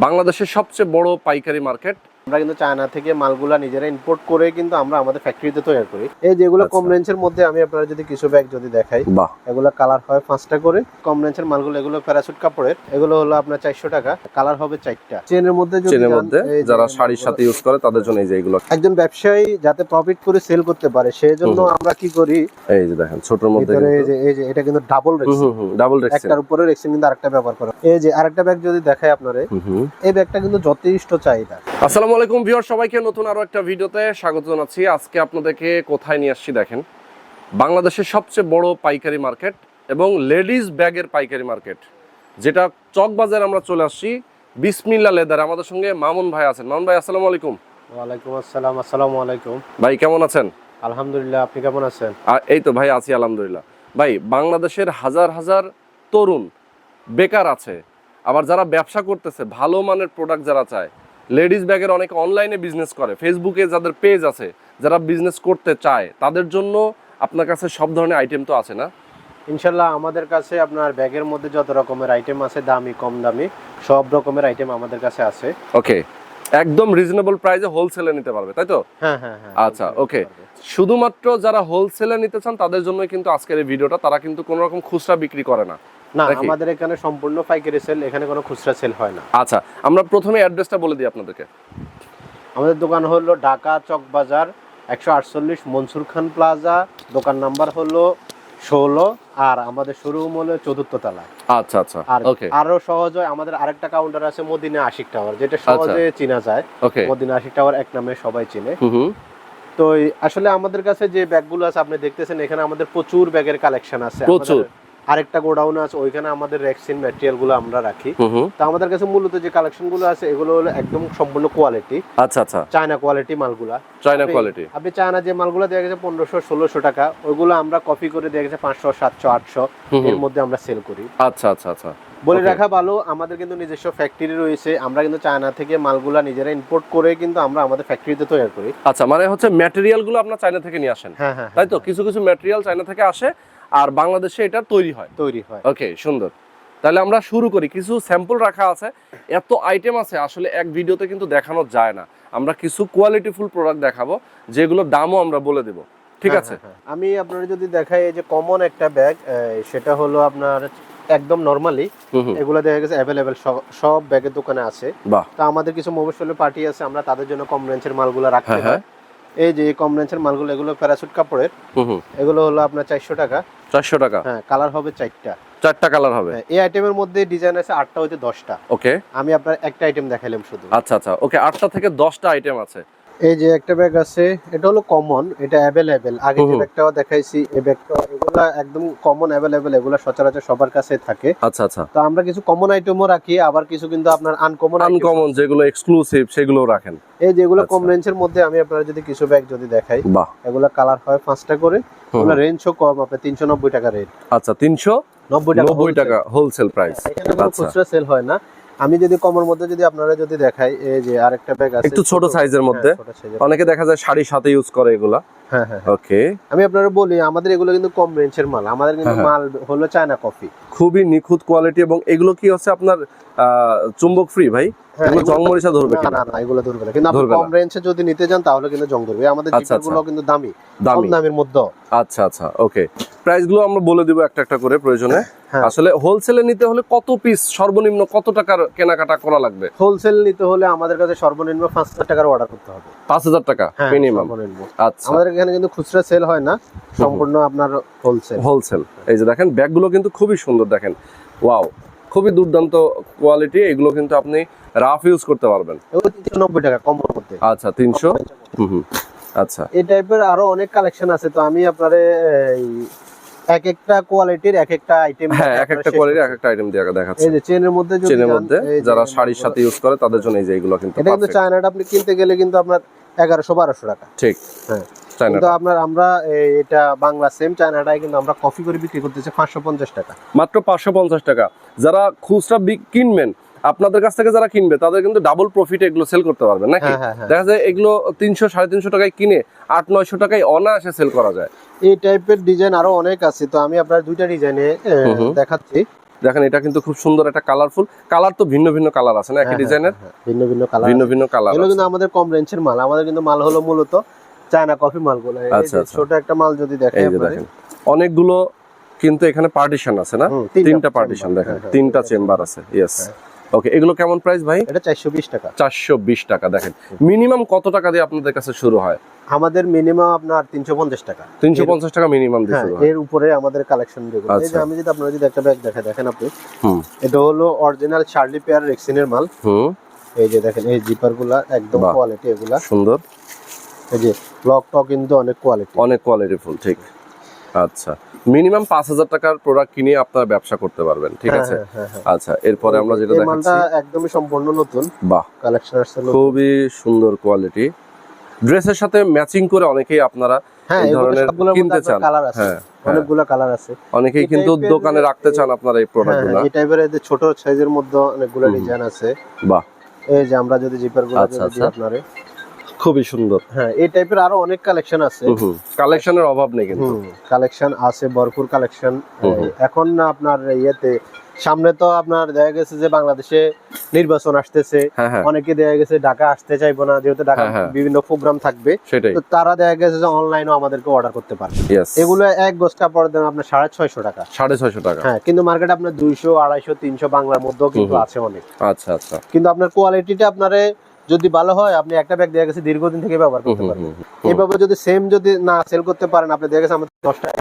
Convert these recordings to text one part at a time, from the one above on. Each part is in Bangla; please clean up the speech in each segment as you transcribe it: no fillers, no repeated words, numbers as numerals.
বাংলাদেশের সবচেয়ে বড় পাইকারি মার্কেট। আমরা কিন্তু চায়না থেকে মালগুলা নিজেরা ইম্পোর্ট করে কিন্তু আমরা আমাদের ফ্যাক্টরিতে তৈরি করি। এই যেগুলো কম রেঞ্জের মধ্যে আমি আপনারা যদি কিছু ব্যাগ যদি দেখাই, এগুলো কালার হয় 5টা করে। কম রেঞ্জের মালগুলো এগুলো প্যারাসুট কাপড়ের, এগুলো হলো আপনার 400 টাকা, কালার হবে 4টা। চেনের মধ্যে যারা শাড়ির সাথে ইউজ করে তাদের জন্য এই যে এগুলো, একজন ব্যবসায়ী যাতে প্রফিট করে সেল করতে পারে সেই জন্য আমরা কি করি, এই যে দেখেন ছোটর মধ্যে এই যে এটা কিন্তু ডাবল রেক্সিন, একটার উপরে রেক্সিন কিন্তু আরেকটা ব্যবহার করা। এই যে আরেকটা ব্যাগ যদি দেখাই আপনারে, এই ব্যাগটা কিন্তু যথেষ্ট চাহিদা। আসসালামু আলাইকুম ভিউয়ার, সবাইকে নতুন আরো একটা ভিডিওতে স্বাগত জানাচ্ছি। আজকে আপনাদেরকে কোথায় নিয়ে আসছি দেখেন, বাংলাদেশের সবচেয়ে বড় পাইকারি মার্কেট এবং লেডিস ব্যাগের পাইকারি মার্কেট, যেটা চকবাজার আমরা চলে আসছি। বিসমিল্লাহ লেদার। আমাদের সঙ্গে মামুন ভাই আছেন। মামুন ভাই আসসালামু আলাইকুম। ওয়ালাইকুম আসসালাম। আসসালামু আলাইকুম ভাই, কেমন আছেন? আলহামদুলিল্লাহ, আপনি কেমন আছেন? এই তো ভাই আছি আলহামদুলিল্লাহ। ভাই, বাংলাদেশের হাজার হাজার তরুণ বেকার আছে, আবার যারা ব্যবসা করতেছে, ভালো মানের প্রোডাক্ট যারা চায়, লেডিস ব্যাগের অনেকে অনলাইনে বিজনেস করে, ফেসবুকে যাদের পেজ আছে, যারা বিজনেস করতে চায়, তাদের জন্য আপনার কাছে সব ধরনের আইটেম তো আছে না? ইনশাল্লাহ আমাদের কাছে আপনার ব্যাগের মধ্যে যত রকমের আইটেম আছে, দামি কম দামি সব রকমের আইটেম আমাদের কাছে আছে। ওকে, একদম রিজনেবল প্রাইসে হোলসেলে নিতে পারবে, তাই তো? হ্যাঁ হ্যাঁ হ্যাঁ। আচ্ছা, ওকে। শুধুমাত্র যারা হোলসেলে নিতে চান তাদের জন্যই কিন্তু আজকের এই ভিডিওটা। তারা কিন্তু কোনো রকম খুচরা বিক্রি করে না। না, আমাদের এখানে সম্পূর্ণ পাইকারি সেল, এখানে কোনো খুচরা সেল হয় না। আচ্ছা, আমরা প্রথমে অ্যাড্রেসটা বলে দিই আপনাদেরকে। আমাদের দোকান হলো ঢাকা চকবাজার 148 মনসুর খান প্লাজা, দোকান নাম্বার হলো 16, আর আমাদের শোরুম হলো 4th তলায়। আচ্ছা আচ্ছা, ওকে। আরো সহজ হয়, আমাদের আরেকটা কাউন্টার আছে মদিনা আশিক টাওয়ার, যেটা সহজে চেনা যায়। মদিনা আশিক টাওয়ার এক নামে সবাই চেনে। তো আসলে আমাদের কাছে যে ব্যাগগুলো আছে আপনি দেখতেছেন, এখানে আমাদের প্রচুর ব্যাগের কালেকশন আছে। প্রচুর। আরেকটা গোডাউন আছে, ওইখানে আমাদের রেক্সিন ম্যাটেরিয়াল গুলো আমরা রাখি। তো আমাদের কাছে মূলত যে কালেকশন গুলো আছে এগুলো হলো একদম সম্পূর্ণ কোয়ালিটি। আচ্ছা আচ্ছা, চায়না কোয়ালিটি মালগুলা। China quality. আপনি চায়না যে মালগুলো দেখা গেছে 1500-1600 টাকা, ওইগুলো আমরা কপি করে দেখা গেছে 500, 700, 800 এর মধ্যে আমরা সেল করি। আচ্ছা আচ্ছা আচ্ছা, বলে রাখা ভালো, আমাদের কিন্তু নিজস্ব ফ্যাক্টরি রয়েছে। আমরা কিন্তু চায়না থেকে মালগুলা নিজেরা ইম্পোর্ট করে কিন্তু আমরা আমাদের ফ্যাক্টরিতে তৈরি করি। আচ্ছা, মানে হচ্ছে ম্যাটেরিয়াল গুলো আপনারা চায়না থেকে নিয়ে আসেন? হ্যাঁ হ্যাঁ, তাই তো? কিছু কিছু ম্যাটেরিয়াল চায়না থেকে আসে আর বাংলাদেশে এটা তৈরি হয়। ওকে, সুন্দর। তাহলে আমরা শুরু করি। কিছু স্যাম্পল রাখা আছে, এত আইটেম আছে আসলে এক ভিডিওতে কিন্তু দেখানো যায় না। আমরা কিছু কোয়ালিটিফুল প্রোডাক্ট দেখাবো, যেগুলোর দামও আমরা বলে দেব, ঠিক আছে? আমি আপনারা যদি দেখাই, এই যে কমন একটা ব্যাগ, সেটা হলো আপনার একদম নরমালি এগুলো দেখা গেছে অ্যাভেলেবেল সব ব্যাগের দোকানে আছে। তো আমাদের কিছু মফস্বলের পার্টি আছে, আমরা তাদের জন্য কম রেঞ্জের মালগুলো রাখতে হয়। এই যে কম রেঞ্জের মালগুলো, এগুলো প্যারাসুট কাপড়ের, এগুলো হলো আপনার 400 টাকা। 400 টাকা, হ্যাঁ। কালার হবে 4টা কালার হবে। এই আইটেমের মধ্যে ডিজাইন আছে 8টা হইতে 10টা। ওকে, আমি আপনার একটা আইটেম দেখাইলাম শুধু। আচ্ছা আচ্ছা, ওকে। 8টা থেকে 10টা আইটেম আছে। এই যে একটা ব্যাগ আছে, এটা হলো কমন, এটা অ্যাভেলেবেল। আগে যে ব্যাগটাও দেখাইছি, এই ব্যাগটা, এগুলো একদম কমন অ্যাভেলেবেল, এগুলো সচরাচর সবার কাছে থাকে। আচ্ছা আচ্ছা, তো আমরা কিছু কমন আইটেমও রাখি, আবার কিছু কিন্তু আপনার আনকমন যেগুলো এক্সক্লুসিভ সেগুলো রাখেন। এই যেগুলো কম রেঞ্জের মধ্যে আমি আপনারা যদি কিছু ব্যাগ যদি দেখাই, এগুলো কালার হয় 5টা করে, এগুলো রেঞ্জও কম, আপনার 390 টাকা রেট। আচ্ছা, 390 টাকা হোলসেল প্রাইস। এখানে কোনো খুচরা সেল হয় না। আমি যদি কমের মধ্যে যদি আপনারা যদি দেখাই, এই যে আরেকটা ব্যাগ আছে একটু ছোট সাইজের মধ্যে, অনেকে দেখা যায় শাড়ির সাথে ইউজ করে এগুলা। হ্যাঁ হ্যাঁ, ওকে। আমি আপনারা বলি, আমাদের এগুলো কিন্তু কম রেঞ্জের মাল। আমাদের কিন্তু মাল হলো চায়না কফি, খুবই নিখুঁত কোয়ালিটি। এবং এগুলো কি হচ্ছে আপনার চুম্বক ফ্রি ভাই? এগুলো জং মরিচা ধরবে কিনা? না না, এগুলো ধরবে না। কিন্তু আপনি কম রেঞ্জে যদি নিতে যান তাহলে কিন্তু জং ধরবে। আমাদের জিপারগুলো কিন্তু দামি, কম দামের মধ্যে। আচ্ছা আচ্ছা, ওকে। প্রাইস গুলো আমরা বলে দিব একটা একটা করে প্রয়োজনে। আসলে হোলসেলে নিতে হলে কত পিস, সর্বনিম্ন কত টাকার কেনাকাটা করা লাগবে? হোলসেল নিতে হলে আমাদের কাছে সর্বনিম্ন 5000 টাকার অর্ডার করতে হবে। 5000 টাকা মিনিমাম। আচ্ছা, আমাদের এখানে কিন্তু খুচরা সেল হয় না, সম্পূর্ণ আপনার হোলসেল। এই যে দেখেন, ব্যাগগুলো কিন্তু খুবই সুন্দর, দেখেন, ওয়াও, খুবই দুর্দান্ত কোয়ালিটি। এগুলো কিন্তু আপনি রাফ ইউজ করতে পারবেন। 390 টাকা কমের মধ্যে। আচ্ছা, 300। আচ্ছা, এই টাইপের আরো অনেক কালেকশন আছে। তো আমি আপনারে এক একটা কোয়ালিটির এক একটা আইটেম, হ্যাঁ, এক একটা কোয়ালিটির এক একটা আইটেম দিয়ে দেখাচ্ছি। এই যে চেনের মধ্যে যারা শাড়ির সাথে ইউজ করে তাদের জন্য এই যে এগুলো কিন্তু এটা কিন্তু চায়নাটা আপনি কিনতে গেলে কিন্তু আপনার 1100-1200 টাকা। ঠিক, হ্যাঁ। কিন্তু আমরা এটা বাংলা সেম চায়নাটাই কিন্তু আমরা কপি করে বিক্রি করতেছি 550 টাকা, মাত্র 550 টাকা। যারা খুচরা কিনবেন, আপনাদের কাছ থেকে যারা কিনবে, তাদের কিন্তু ডাবল প্রফিটে এগুলো সেল করতে পারবেন নাকি? দেখা যায় এগুলো 300-350 টাকায় কিনে 800-900 টাকায় অনায়াসে সেল করা যায়। এই টাইপের ডিজাইন আরো অনেক আছে। তো আমি আপনার দুইটা ডিজাইনে দেখাচ্ছি। দেখেন এটা কিন্তু খুব সুন্দর একটা কালারফুল, কালার তো ভিন্ন ভিন্ন কালার আছে না একই ডিজাইনের, ভিন্ন ভিন্ন কালার, ভিন্ন ভিন্ন কালার। এগুলো কিন্তু আমাদের কম রেঞ্জের মাল, আমাদের কিন্তু মাল হলো মূলত চায়না কফি মালগুলো। আচ্ছা ছোট একটা মাল যদি দেখেন, এই যে দেখেন অনেকগুলো কিন্তু এখানে পার্টিশন আছে না, 3টা পার্টিশন দেখেন, 3টা চেম্বার আছে। ইয়েস, ওকে। এগুলো কেমন প্রাইস ভাই? এটা 420 টাকা। 420 টাকা। দেখেন মিনিমাম কত টাকা দিয়ে আপনাদের কাছে শুরু হয়? আমাদের মিনিমাম আপনার 350 টাকা। 350 টাকা মিনিমাম দিয়ে শুরু হয়। এর উপরে আমাদের কালেকশন যেগুলো, এই যে আমি যদি আপনারা যদি একটা ব্যাগ দেখেন আপনি, এটা হলো অরিজিনাল চার্লি পেয়ার রেক্সিনের মাল। এই যে দেখেন এই জিপার গুলা একদম কোয়ালিটি, এগুলা সুন্দর। এই যে লকটাও কিন্তু অনেক কোয়ালিটিফুল, ঠিক। আচ্ছা, মিনিমাম 5000 টাকার প্রোডাক্ট কিনে আপনারা ব্যবসা করতে পারবেন, ঠিক আছে। আচ্ছা, এরপরে আমরা যেটা দেখাচ্ছি, মালটা একদমই সম্পূর্ণ নতুন, বাহ, কালেকশন আসছে, খুবই সুন্দর কোয়ালিটি। ড্রেসের সাথে ম্যাচিং করে অনেকেই আপনারা এই ধরনের কিনতে চান। হ্যাঁ, অনেকগুলো কালার আছে। অনেকেই কিন্তু দোকানে রাখতে চান আপনারা এই প্রোডাক্টগুলো। এই টাইপের এই ছোট সাইজের মধ্যে অনেকগুলো ডিজাইন আছে, বাহ। এই যে আমরা যদি জিপারগুলো যদি আপনারে, খুবই সুন্দর। হ্যাঁ, এই টাইপের আরো অনেক কালেকশন আছে। কালেকশনের অভাব নেই, কিন্তু কালেকশন আছে, ভরপুর কালেকশন। এখন না আপনার ইয়েতে সামনে তো আপনার দেখা গেছে যে বাংলাদেশে নির্বাচন আসতেছে, অনেকে দেখা গেছে ঢাকা আসতে চাইবো না, যেহেতু ঢাকা বিভিন্ন প্রোগ্রাম থাকবে, তো তারা দেখা গেছে যে অনলাইনেও আমাদেরকে অর্ডার করতে পারবে। এগুলো এক গজ কাপড় দেন আপনার 650 টাকা। 650 টাকা, হ্যাঁ, কিন্তু মার্কেটে আপনার 200, 250, 300 বাংলার মধ্যেও কিন্তু আছে অনেক। আচ্ছা আচ্ছা, কিন্তু আপনার কোয়ালিটিটা আপনারে যদি ভালো হয়, আপনি একটা ব্যাগ দেখা গেছে দীর্ঘদিন থেকে ব্যবহার করতে পারবেন। এইভাবে যদি সেম যদি না সেল করতে পারেন, আপনি দেখা গেছে আমাদের 10 টাকা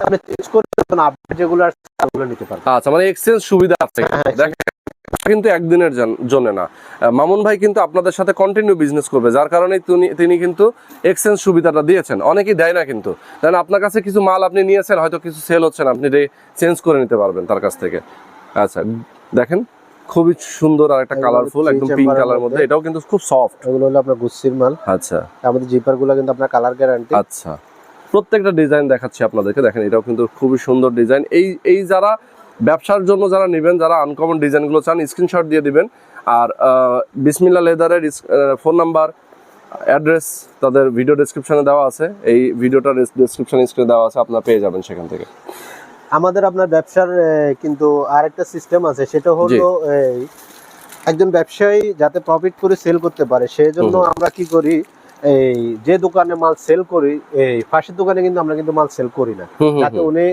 আপনি চেঞ্জ করতে পারেন, আপডেট যেগুলো আছে সেগুলো নিতে পারবেন। আচ্ছা, মানে এক্সচেঞ্জ সুবিধা আছে কিন্তু একদিনের জন্য না। মামুন ভাই কিন্তু আপনাদের সাথে কন্টিনিউ বিজনেস করবে, যার কারণে তিনি কিন্তু এক্সচেঞ্জ সুবিধাটা দিয়েছেন। অনেকেই দেয় না, কিন্তু দেন আপনার কাছে কিছু মাল আপনি নিয়েছেন, হয়তো কিছু সেল হচ্ছে না, আপনি চেঞ্জ করে নিতে পারবেন তার কাছ থেকে। আচ্ছা, দেখেন খুবই সুন্দর আর একটা কালারফুল, একদম পিঙ্ক কালারের মধ্যে, এটাও কিন্তু খুব সফট। এগুলো হলো আপনার গুচ্ছির মাল। আচ্ছা, আমাদের জিপারগুলো কিন্তু আপনার কালার গ্যারান্টি। আচ্ছা, প্রত্যেকটা ডিজাইন দেখাচ্ছি আপনাদেরকে, দেখেন এটাও কিন্তু খুবই সুন্দর ডিজাইন। এই যারা ব্যবসার জন্য যারা নেবেন, যারা আনকমন ডিজাইনগুলো চান, স্ক্রিনশট দিয়ে দিবেন। আর বিসমিল্লাহ লেদারের ফোন নাম্বার, অ্যাড্রেস তাদের ভিডিও ডেসক্রিপশনে দেওয়া আছে, এই ভিডিওটা ডেসক্রিপশন স্ক্রিনে দেওয়া আছে, আপনারা পেয়ে যাবেন সেখান থেকে। আমাদের আপনার ব্যবসার কিন্তু আরেকটা সিস্টেম আছে, সেটা হলো একজন ব্যবসায়ী যাতে প্রফিট করে সেল করতে পারে, সেই জন্য আমরা কি করি, এই যে দোকানে মাল সেল করি, এই পাশের দোকানে কিন্তু আমরা কিন্তু মাল সেল করি না, যাতে উনি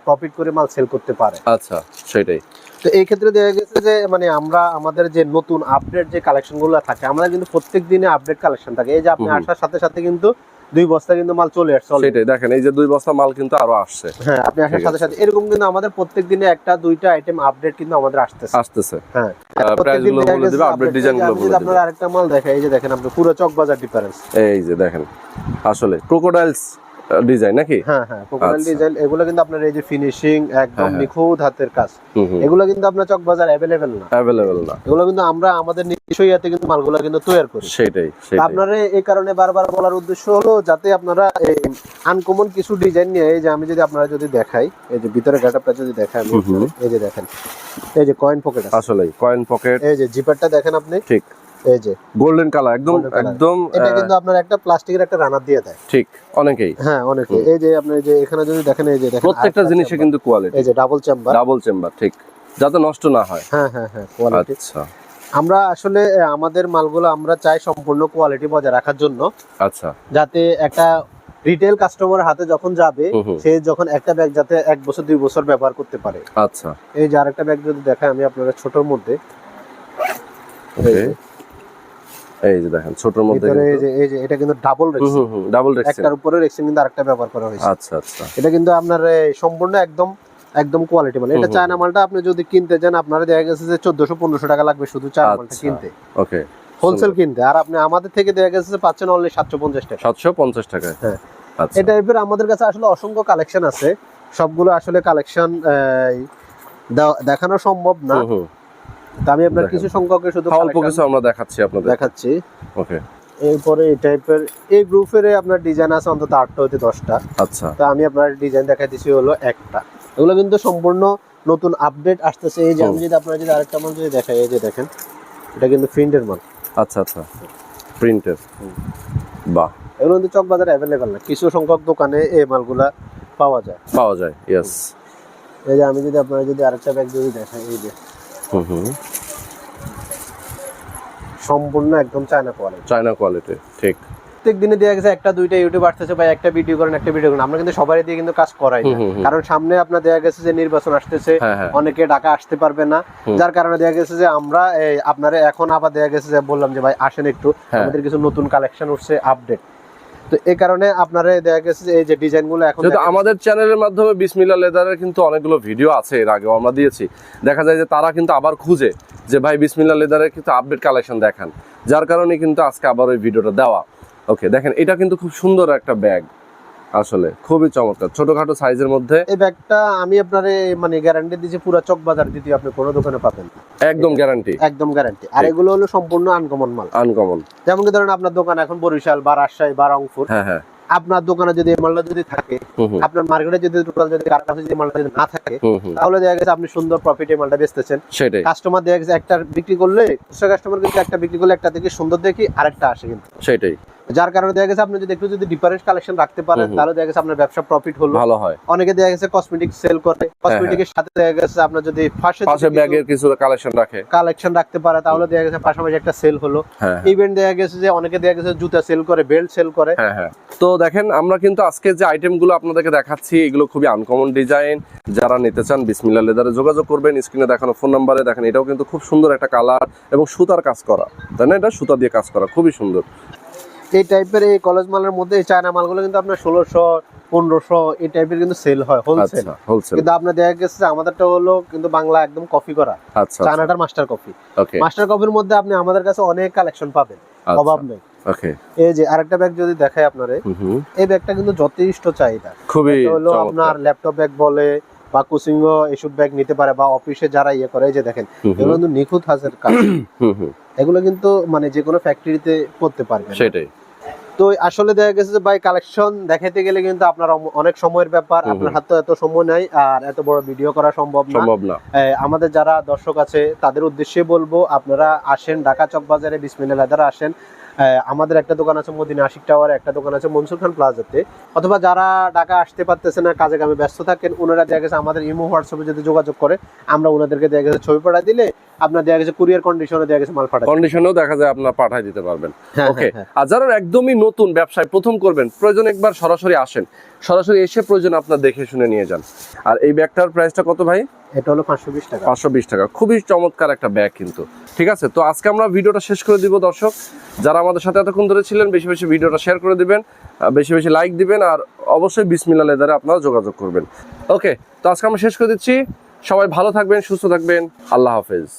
প্রফিট করে মাল সেল করতে পারে। আচ্ছা, সেটাই। তো এই ক্ষেত্রে দেখা গেছে যে মানে আমরা আমাদের যে নতুন আপডেট যে কালেকশন গুলো থাকে, আমাদের কিন্তু প্রত্যেক দিনে আপডেট কালেকশন থাকে। এই যে আপনি আসার সাথে সাথে কিন্তু 2 বস্তা কিন্তু মাল চলে আসছে, সেটাই দেখেন, এই যে 2 বস্তা মাল কিন্তু আরো আসছে। হ্যাঁ, আপনি আসার সাথে সাথে এরকম কিন্তু আমাদের প্রত্যেক দিনে 1-2টা আইটেম আপডেট কিন্তু আমাদের আসতেছে। হ্যাঁ, প্রাইসগুলো বলে দিবে, আপডেট ডিজাইনগুলো বলে দিবে। আপনারা আরেকটা মাল দেখেন, এই যে দেখেন আপনি পুরো চকবাজার ডিফারেন্স, এই যে দেখেন আসলে ক্রোকোডাইলস ডিজাইন নাকি? হ্যাঁ হ্যাঁ, ক্রোকোডাইল ডিজাইন। এগুলো কিন্তু আপনার এই যে ফিনিশিং একদম নিখুঁত হাতের কাজ, এগুলো কিন্তু আপনার চকবাজার अवेलेबल না। এগুলো কিন্তু আমরা আমাদের নিজস্ব ইয়াতে কিন্তু মালগুলো কিন্তু তৈরি করি। সেটাই। আপনারা এই কারণে বারবার বলার উদ্দেশ্য হলো যাতে আপনারা এই আনকমন কিছু ডিজাইন নিয়ে, এই যে আমি যদি আপনারা যদি দেখাই, এই যে ভিতরে গেটআপটা যদি দেখাই আমি, এই যে দেখেন, এই যে কয়েন পকেট আছে, আসলে কয়েন পকেট। এই যে জিপারটা দেখেন আপনি, ঠিক, এই যে গোল্ডেন কালার, একদম এটা কিন্তু আপনার একটা প্লাস্টিকের একটা রানার দিয়ে দেয়, ঠিক, অনেকেই। হ্যাঁ, অনেকেই। এই যে আপনি যে এখানে যদি দেখেন, এই যে দেখেন প্রত্যেকটা জিনিসে কিন্তু কোয়ালিটি, এই যে ডাবল চেম্বার, ঠিক, যাতে নষ্ট না হয়। হ্যাঁ হ্যাঁ হ্যাঁ, কোয়ালিটি। আচ্ছা, আমরা আসলে আমাদের মালগুলো আমরা চাই সম্পূর্ণ কোয়ালিটি বজায় রাখার জন্য। আচ্ছা, যাতে একটা রিটেল কাস্টমারের হাতে যখন যাবে, সে যখন একটা ব্যাগ যাতে 1 বছর 2 বছর ব্যবহার করতে পারে। আচ্ছা, এই যে আরেকটা ব্যাগ যদি দেখাই আমি আপনারা ছোটর মধ্যে, এই যে দেখেন ছোটর মধ্যে, এই যে এটা কিন্তু ডাবল রেক্সিন, একটার উপরে রেক্সিন কিন্তু আরেকটা ব্যবহার করা হয়েছে। আচ্ছা আচ্ছা, এটা কিন্তু আপনার সম্পূর্ণ একদম কোয়ালিটি মাল। এটা চায়না মালটা আপনি যদি কিনতে যান, আপনারা দেখা গেছে যে 1400-1500 টাকা লাগবে শুধু চায়না মালটা কিনতে, ওকে, হোলসেল কিনতে। আর আপনি আমাদের থেকে দেখা গেছে পাচ্ছেন অনলি 750 টাকা। 750 টাকা, হ্যাঁ। আচ্ছা, এটা এবার আমাদের কাছে আসলে অসংখ্য কালেকশন আছে, সবগুলো আসলে কালেকশন দেখানো সম্ভব না। আমি আপনার কিছু সংখ্যকের শুধু অল্প কিছু আমরা দেখাচ্ছি। ওকে, এরপরে এই টাইপের এই গ্রুপের আপনার ডিজাইন আছে অন্তত 8টা হতে 10টা। আচ্ছা, তো আমি আপনার ডিজাইন দেখাইতেছি হলো একটা। এগুলো কিন্তু সম্পূর্ণ নতুন আপডেট আসতেছে। এই যে আমি যদি আপনারা যদি আরেকটা মাল যদি দেখাই, এই যে দেখেন, এটা কিন্তু প্রিন্টের মাল। আচ্ছা আচ্ছা, প্রিন্টের, বাহ। এগুলো কিন্তু চকবাজারে अवेलेबल না, কিছু সংখ্যক দোকানে এই মালগুলা পাওয়া যায়। ইয়েস। এই যে আমি যদি আপনারা যদি আরেকটা ব্যাগ যদি দেখাই, এই যে সম্পূর্ণ একদম চায়না কোয়ালিটি। ঠিক। প্রত্যেক দিনে দেখা গেছে একটা দুইটা ইউটিউব আসতেছে ভাই, একটা ভিডিও করেন একটা ভিডিও করেন, আমরা কিন্তু সবারই দিয়ে কিন্তু কাজ করাই না, কারণ সামনে আপনার দেখা গেছে যে নির্বাচন আসতেছে, অনেকে ঢাকা আসতে পারবে না, যার কারণে দেখা গেছে যে আমরা আপনারা এখন আবার দেখা গেছে যে বললাম যে ভাই আসেন একটু, আমাদের কিছু নতুন কালেকশন উঠছে আপডেট, তো এই কারণে আপনারা দেখা গেছে যে এই যে ডিজাইনগুলো এখন আমাদের চ্যানেলের মাধ্যমে বিসমিল্লাহ লেদারের কিন্তু অনেকগুলো ভিডিও আছে, এর আগে আমরা দিয়েছি, দেখা যায় যে তারা কিন্তু আবার খুঁজে যে ভাই বিসমিল্লাহ লেদারের কিন্তু আপডেট কালেকশন দেখান, যার কারণে কিন্তু আজকে আবার ওই ভিডিওটা দেওয়া। ওকে, দেখেন এটা কিন্তু খুব সুন্দর একটা ব্যাগ, আসলে খুবই চমৎকার, ছোটখাটো সাইজের মধ্যে। এই ব্যাগটা আমি আপনারে মানে গ্যারান্টি দিচ্ছি পুরো চকবাজার দ্বিতীয় আপনি কোনো দোকানে পাবেন, একদম গ্যারান্টি। আর এগুলো হলো সম্পূর্ণ আনকমন মাল। যেমন কি ধরেন আপনার দোকান এখন বরিশাল বা রাজশাহী বা রংপুর, আপনার দোকানে যদি এই মালটা যদি থাকে, আপনার মার্কেটে যদি টোটাল যদি কার কাছে যদি মালটা যদি না থাকে, তাহলে দেখা গেছে আপনি সুন্দর প্রফিটে মালটা বেচতেছেন। কাস্টমার দেখা গেছে একটা বিক্রি করলে, খুচরা কাস্টমার কিন্তু একটা বিক্রি করলে একটা দেখে সুন্দর দেখি আরেকটা আসে কিন্তু, সেটাই যার কারণে দেখা গেছে আপনি যদি একটু যদি ডিফারেন্ট কালেকশন রাখতে পারেন, তাহলে দেখা গেছে আপনার ব্যবসা প্রফিট হলো ভালো হয়। অনেকে দেখা গেছে কসমেটিক সেল করে, কসমেটিকের সাথে দেখা গেছে আপনার যদি পাশে ব্যাগের কিছু কালেকশন রাখতে পারে, তাহলে দেখা গেছে পাশাপাশি একটা সেল হলো। ইভেন দেখা গেছে যে অনেকে দেখা গেছে জুতা সেল করে, বেল্ট সেল করে। তো দেখেন আমরা কিন্তু আজকে যে আইটেমগুলো আপনাদেরকে দেখাচ্ছি এগুলো খুবই আনকমন ডিজাইন, যারা নিতে চান বিসমিল্লাহ লেদারে যোগাযোগ করবেন, স্ক্রিনে দেখানো ফোন নাম্বারে। দেখেন এটাও কিন্তু খুব সুন্দর একটা কালার এবং সুতার কাজ করা, তাই না? এটা সুতা দিয়ে কাজ করা, খুবই সুন্দর। এই টাইপের এই কলেজ মালের মধ্যে এই চায়না মালগুলো কিন্তু আপনার 1600 1500 এই টাইপের কিন্তু সেল হয় হোলসেল। কিন্তু আপনার দেখা গেছে আমাদেরটা হলো কিন্তু বাংলা একদম কপি করা, চায়নাটার মাস্টার কপি। মাস্টার কপির মধ্যে আপনি আমাদের কাছে অনেক কালেকশন পাবেন, অভাব নেই। এই যে আরেকটা ব্যাগ যদি দেখাই আপনারে, এই ব্যাগটা কিন্তু যথেষ্ট চাহিদা, খুবই হলো আপনার ল্যাপটপ ব্যাগ বলে বা কোচিং এসব ব্যাগ নিতে পারে, বা অফিসে যারা ইয়ে করে, এই যে দেখেন এগুলো কিন্তু নিখুঁত হাতের কাজ, এগুলো কিন্তু মানে যে কোনো ফ্যাক্টরিতে করতে পারবে, সেটাই। তো আসলে দেখা গেছে যে ভাই কালেকশন দেখাইতে গেলে কিন্তু আপনার অনেক সময়ের ব্যাপার, আপনার হাতে এত সময় নাই আর এত বড় ভিডিও করা সম্ভব না। আমাদের যারা দর্শক আছে তাদের উদ্দেশ্যে বলবো, আপনারা আসেন ঢাকা চকবাজারে বিসমিল্লাহ লেদারে আসেন। আমাদের একটা দোকান আছে মদিনা আশিক টাওয়ারে, একটা দোকান আছে মনসুর খান প্লাজাতে। অথবা যারা ঢাকা আসতে পারতেছে না, কাজে কামে ব্যস্ত থাকেন, ওনারা দেখা গেছে আমাদের ইমো হোয়াটসঅ্যাপে যদি যোগাযোগ করে, আমরা ওনাদেরকে দেখা গেছে ছবি পাঠাই দিলে আপনার দেখা গেছে কুরিয়ার কন্ডিশনে দেখা গেছে মাল পাঠাই, কন্ডিশনেও দেখা যায় আপনারা পাঠাই দিতে পারবেন। ওকে, আর যারা একদমই নতুন ব্যবসায় প্রথম করবেন, প্রয়োজন একবার সরাসরি আসেন, সরাসরি এসে প্রয়োজন আপনার দেখে শুনে নিয়ে যান। আর এই ব্যাগটার প্রাইসটা কত ভাই? এটা হলো 520 টাকা। 520 টাকা, খুবই চমৎকার একটা ব্যাগ কিন্তু। ঠিক আছে, তো আজকে আমরা ভিডিওটা শেষ করে দিব। দর্শক যারা আমাদের সাথে এতক্ষণ ধরে ছিলেন, বেশি বেশি ভিডিওটা শেয়ার করে দিবেন, বেশি বেশি লাইক দিবেন, আর অবশ্যই বিসমিল্লাহ লেদারে আপনারা যোগাযোগ করবেন। ওকে, তো আজকে আমরা শেষ করে দিচ্ছি। সবাই ভালো থাকবেন, সুস্থ থাকবেন। আল্লাহ হাফেজ।